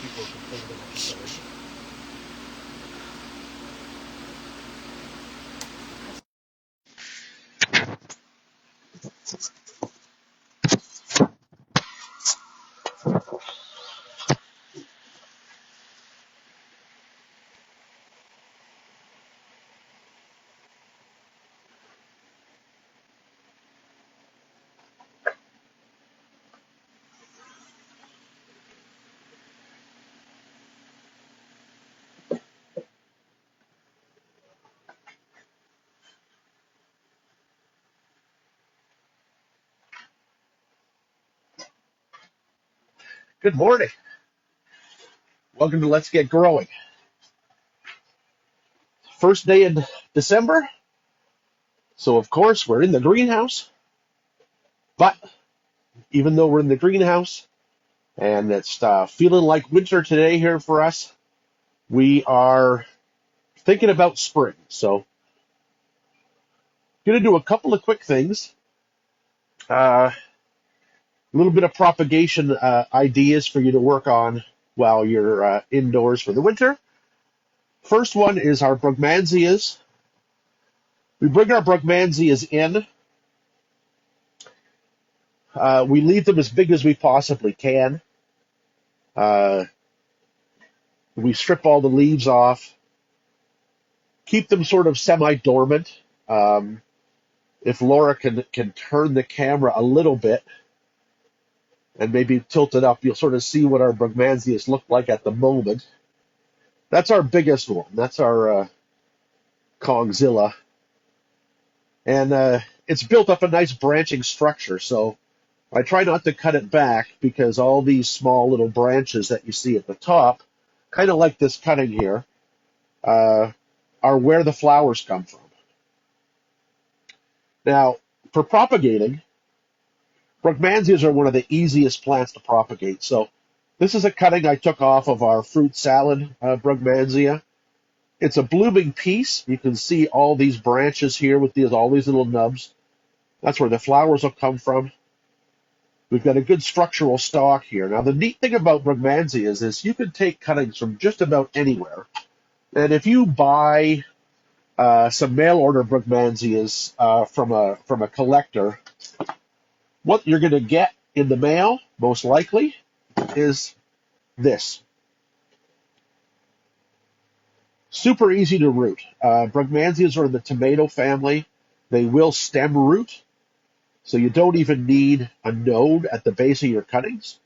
People complain about this. Good morning. Welcome to Let's Get Growing. First day in December, so of course we're in the greenhouse. But even though we're in the greenhouse and it's feeling like winter today here for us, we are thinking about spring. So going to do a couple of quick things. A little bit of propagation ideas for you to work on while you're indoors for the winter. First one is our brugmansias. We bring our brugmansias in. We leave them as big as we possibly can. We strip all the leaves off. Keep them sort of semi-dormant. If Laura can turn the camera a little bit and maybe tilt it up, you'll sort of see what our brugmansias look like at the moment. That's our biggest one. That's our Kongzilla. And it's built up a nice branching structure, so I try not to cut it back because all these small little branches that you see at the top, kind of like this cutting here, are where the flowers come from. Now, for propagating, brugmansias are one of the easiest plants to propagate. So this is a cutting I took off of our fruit salad brugmansia. It's a blooming piece. You can see all these branches here with all these little nubs. That's where the flowers will come from. We've got a good structural stalk here. Now, the neat thing about brugmansias is you can take cuttings from just about anywhere. And if you buy some mail order brugmansias from a collector, what you're going to get in the mail, most likely, is this. Super easy to root. Brugmansias are in the tomato family. They will stem root, so you don't even need a node at the base of your cuttings.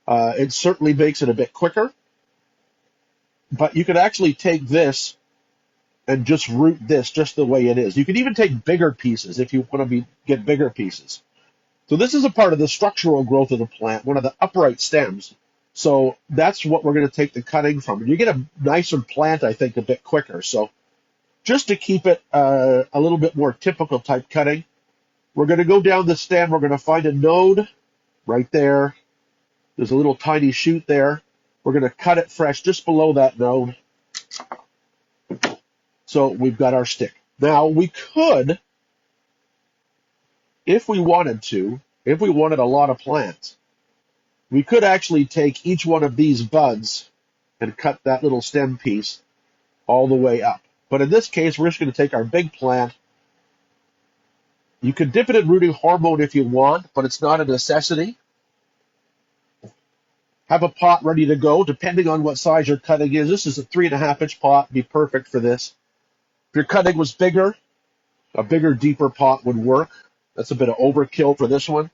It certainly makes it a bit quicker, but you could actually take this and just root this just the way it is. You can even take bigger pieces if you want to get bigger pieces. So this is a part of the structural growth of the plant, one of the upright stems. So that's what we're going to take the cutting from. And you get a nicer plant, I think, a bit quicker. So just to keep it a little bit more typical type cutting, we're going to go down the stem. We're going to find a node right there. There's a little tiny shoot there. We're going to cut it fresh just below that node. So we've got our stick. Now we could, if we wanted to, if we wanted a lot of plants, we could actually take each one of these buds and cut that little stem piece all the way up. But in this case, we're just going to take our big plant. You can dip it in rooting hormone if you want, but it's not a necessity. Have a pot ready to go, depending on what size your cutting is. This is a 3.5-inch pot, be perfect for this. If your cutting was bigger, a bigger, deeper pot would work. That's a bit of overkill for this one,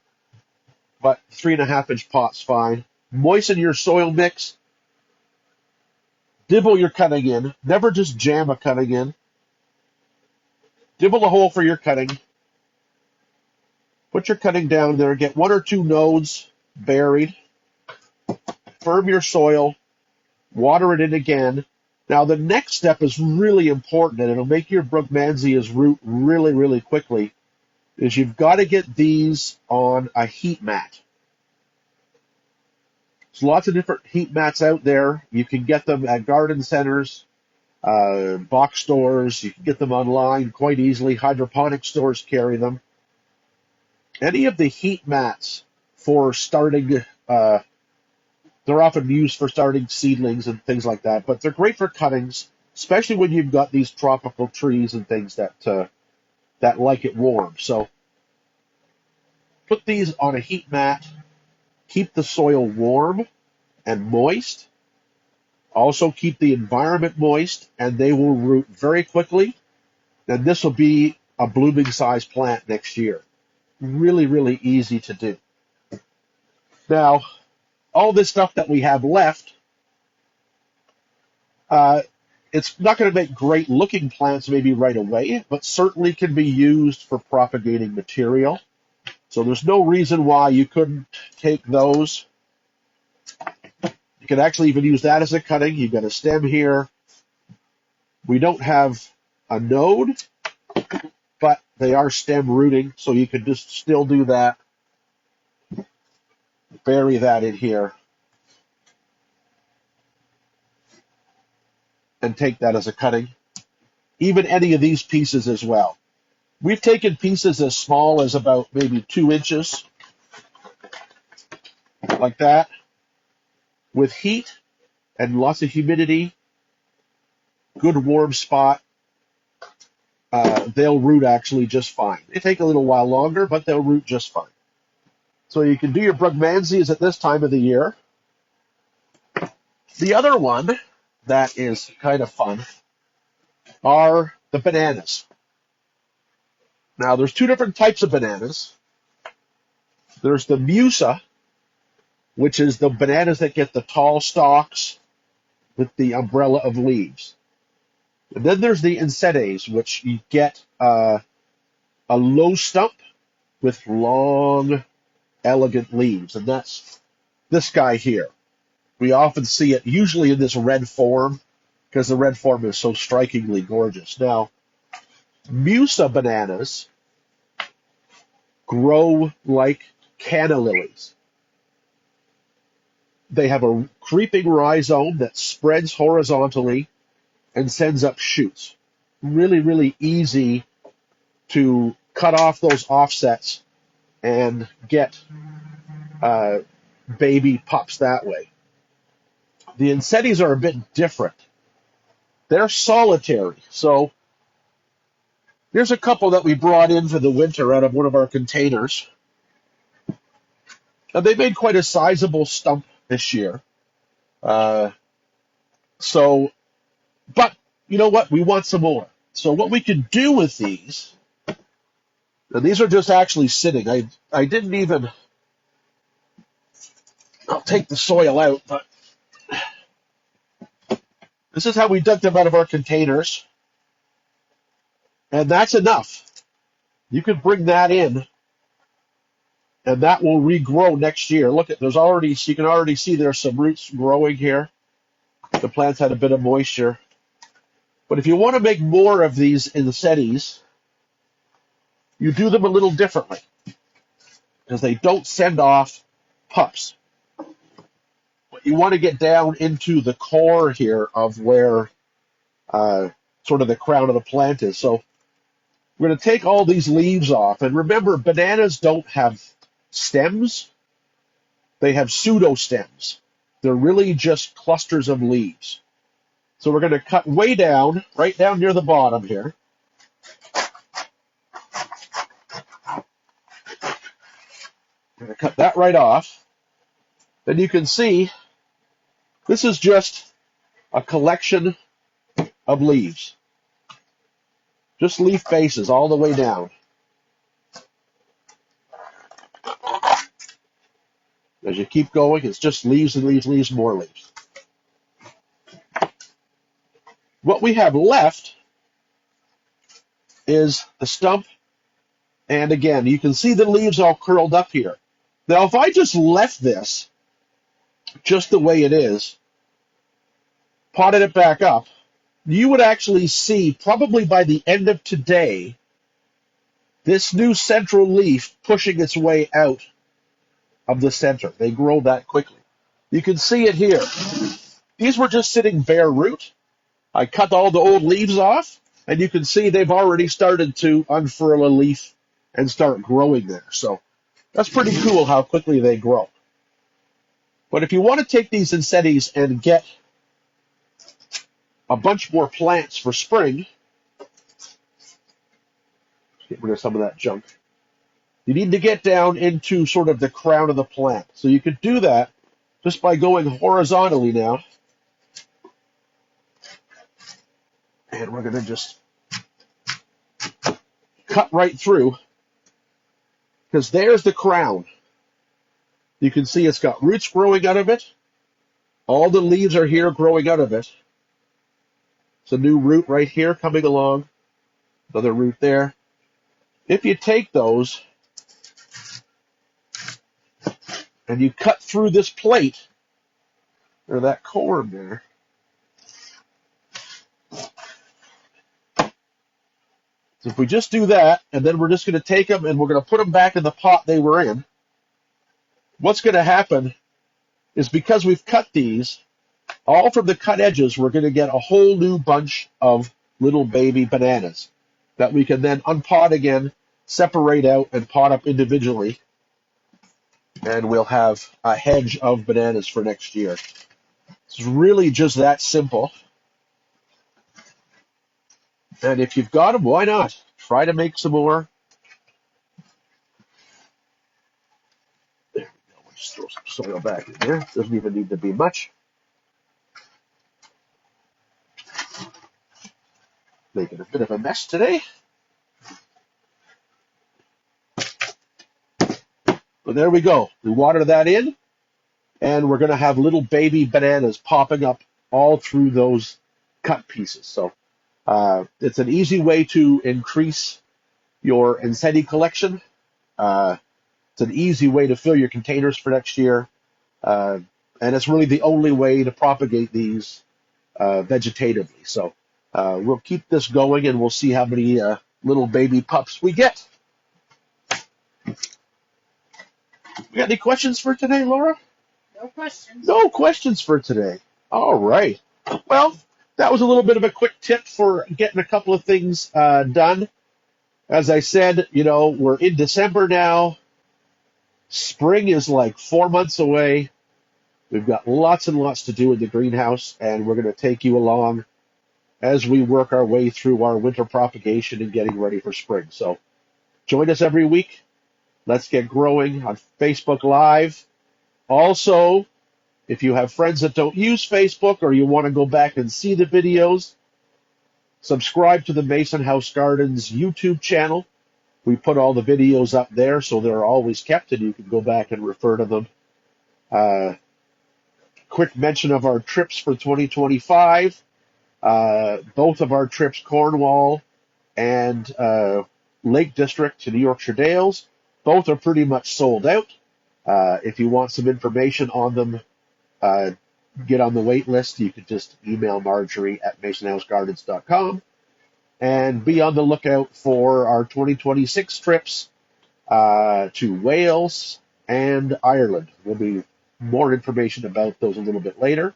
but 3.5-inch pot's fine. Moisten your soil mix. Dibble your cutting in. Never just jam a cutting in. Dibble a hole for your cutting. Put your cutting down there. Get 1 or 2 nodes buried. Firm your soil. Water it in again. Now the next step is really important, and it'll make your brugmansias root really, really quickly, is you've got to get these on a heat mat. There's lots of different heat mats out there. You can get them at garden centers, box stores. You can get them online quite easily. Hydroponic stores carry them. Any of the heat mats for starting They're often used for starting seedlings and things like that, but they're great for cuttings, especially when you've got these tropical trees and things that like it warm. So put these on a heat mat, keep the soil warm and moist. Also keep the environment moist, and they will root very quickly. And this will be a blooming size plant next year. Really, really easy to do. Now, all this stuff that we have left, it's not going to make great looking plants maybe right away, but certainly can be used for propagating material. So there's no reason why you couldn't take those. You can actually even use that as a cutting. You've got a stem here. We don't have a node, but they are stem rooting, so you could just still do that. Bury that in here and take that as a cutting. Even any of these pieces as well. We've taken pieces as small as about maybe 2 inches, like that. With heat and lots of humidity, good warm spot, they'll root actually just fine. They take a little while longer, but they'll root just fine. So you can do your brugmansias at this time of the year. The other one that is kind of fun are the bananas. Now, there's 2 different types of bananas. There's the Musa, which is the bananas that get the tall stalks with the umbrella of leaves. And then there's the Encetes, which you get a low stump with long, elegant leaves. And that's this guy here. We often see it usually in this red form because the red form is so strikingly gorgeous. Now, Musa bananas grow like canna lilies. They have a creeping rhizome that spreads horizontally and sends up shoots. Really, really easy to cut off those offsets and get baby pups that way. The Encetes are a bit different. They're solitary. So here's a couple that we brought in for the winter out of one of our containers. And they made quite a sizable stump this year. But you know what? We want some more. So what we can do with these, and these are just actually sitting. I didn't even, I'll take the soil out, but this is how we dug them out of our containers. And that's enough. You can bring that in, and that will regrow next year. Look at, you can already see there's some roots growing here. The plant's had a bit of moisture. But if you want to make more of these Encetes, you do them a little differently because they don't send off pups. But you want to get down into the core here of where sort of the crown of the plant is. So we're going to take all these leaves off. And remember, bananas don't have stems. They have pseudostems. They're really just clusters of leaves. So we're going to cut way down, right down near the bottom here. We're going to cut that right off. Then you can see this is just a collection of leaves. Just leaf bases all the way down. As you keep going, it's just leaves and leaves, leaves, more leaves. What we have left is the stump, and again, you can see the leaves all curled up here. Now, if I just left this just the way it is, potted it back up, you would actually see, probably by the end of today, this new central leaf pushing its way out of the center. They grow that quickly. You can see it here. These were just sitting bare root. I cut all the old leaves off, and you can see they've already started to unfurl a leaf and start growing there. So that's pretty cool how quickly they grow. But if you want to take these Insettis and get a bunch more plants for spring, get rid of some of that junk, you need to get down into sort of the crown of the plant. So you could do that just by going horizontally now. And we're going to just cut right through, because there's the crown. You can see it's got roots growing out of it. All the leaves are here growing out of it. It's a new root right here coming along. Another root there. If you take those and you cut through this plate, or that corm there, so if we just do that, and then we're just going to take them and we're going to put them back in the pot they were in, what's going to happen is, because we've cut these, all from the cut edges, we're going to get a whole new bunch of little baby bananas that we can then unpot again, separate out, and pot up individually, and we'll have a hedge of bananas for next year. It's really just that simple. And if you've got them, why not? Try to make some more. There we go. We'll just throw some soil back in there. Doesn't even need to be much. Making a bit of a mess today. But there we go. We water that in, and we're going to have little baby bananas popping up all through those cut pieces. So it's an easy way to increase your Insetti collection. It's an easy way to fill your containers for next year. And it's really the only way to propagate these vegetatively. So we'll keep this going, and we'll see how many little baby pups we get. We got any questions for today, Laura? No questions. No questions for today. All right. Well, that was a little bit of a quick tip for getting a couple of things done. As I said, we're in December now. Spring is like 4 months away. We've got lots and lots to do in the greenhouse, and we're going to take you along as we work our way through our winter propagation and getting ready for spring. So join us every week. Let's get growing on Facebook Live. Also, if you have friends that don't use Facebook, or you want to go back and see the videos, subscribe to the Mason House Gardens YouTube channel. We put all the videos up there, so they're always kept, and you can go back and refer to them. Quick mention of our trips for 2025. Both of our trips, Cornwall and Lake District to New Yorkshire Dales, both are pretty much sold out. If you want some information on them, get on the wait list. You can just email Marjorie at masonhousegardens.com, and be on the lookout for our 2026 trips to Wales and Ireland. There'll be more information about those a little bit later.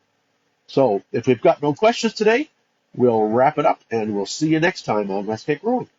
So if we've got no questions today, we'll wrap it up, and we'll see you next time on Let's Get Growing.